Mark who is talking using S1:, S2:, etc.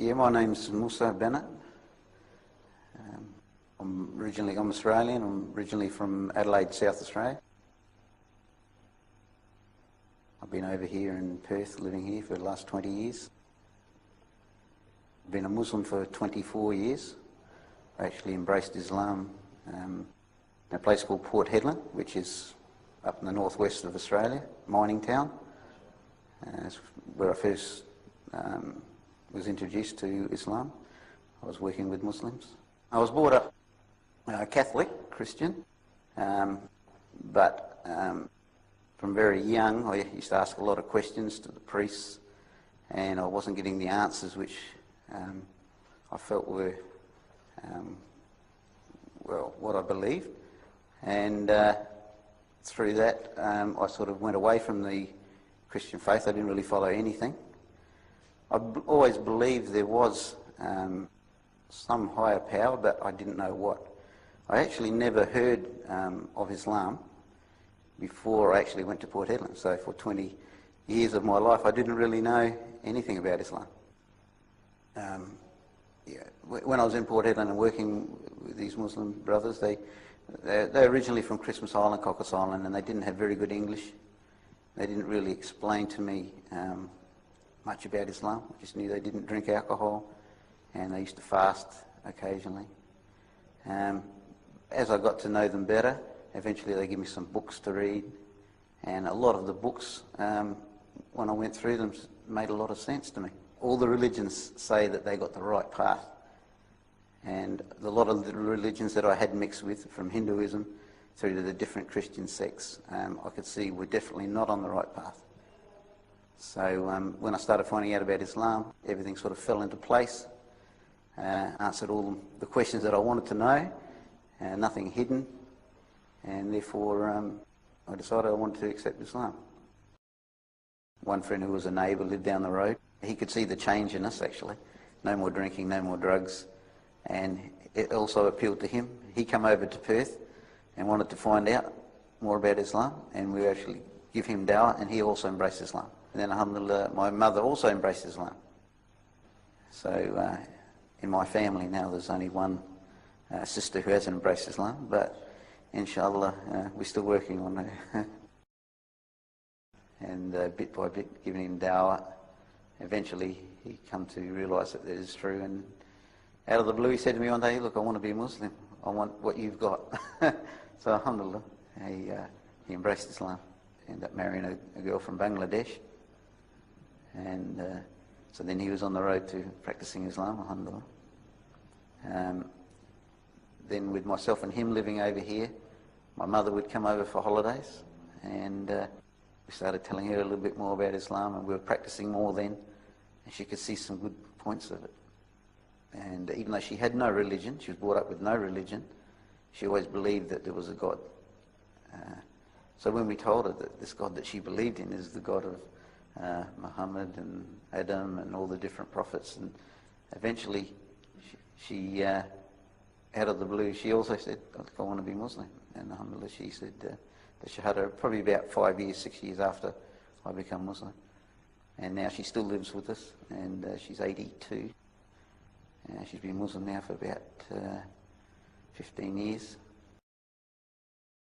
S1: Yeah, my name's Musa Bennett. I'm Australian. I'm originally from Adelaide, South Australia. I've been over here in Perth, living here for the last 20 years. I've been a Muslim for 24 years. I actually embraced Islam in a place called Port Hedland, which is up in the northwest of Australia, mining town. That's where I first was introduced to Islam. I was working with Muslims. I was brought up Catholic, Christian, but from very young I used to ask a lot of questions to the priests, and I wasn't getting the answers which I felt were well, what I believed. And through that I sort of went away from the Christian faith. I didn't really follow anything. I always believed there was some higher power, but I didn't know what. I actually never heard of Islam before I actually went to Port Hedland. So for 20 years of my life I didn't really know anything about Islam. Yeah, when I was in Port Hedland and working with these Muslim brothers, they're originally from Christmas Island, Cocos Island, and they didn't have very good English. They didn't really explain to me much about Islam. I just knew they didn't drink alcohol and they used to fast occasionally. As I got to know them better, eventually they gave me some books to read, and a lot of the books, when I went through them, made a lot of sense to me. All the religions say that they got the right path, and a lot of the religions that I had mixed with, from Hinduism through to the different Christian sects, I could see were definitely not on the right path. So when I started finding out about Islam, everything sort of fell into place, answered all the questions that I wanted to know, nothing hidden, and therefore I decided I wanted to accept Islam. One friend who was a neighbour lived down the road. He could see the change in us, actually. No more drinking, no more drugs, and it also appealed to him. He came over to Perth and wanted to find out more about Islam, and we actually give him dawah, and he also embraced Islam. And then alhamdulillah, my mother also embraced Islam. So in my family now there's only one sister who hasn't embraced Islam, but inshallah we're still working on her. And bit by bit giving him dawah. Eventually he come to realise that it is true, and out of the blue he said to me one day, "Look, I want to be a Muslim. I want what you've got." So alhamdulillah, he embraced Islam. Ended up marrying a girl from Bangladesh, and so then he was on the road to practicing Islam, alhamdulillah. Then with myself and him living over here, my mother would come over for holidays, and we started telling her a little bit more about Islam, and we were practicing more then, and she could see some good points of it. And even though she had no religion, she was brought up with no religion, she always believed that there was a God. So when we told her that this God that she believed in is the God of Muhammad and Adam and all the different prophets, and eventually she out of the blue, she also said, "I want to be Muslim." And alhamdulillah, she said the Shahada probably about 5 years, 6 years after I became Muslim. And now she still lives with us, and she's 82. She's been Muslim now for about 15 years.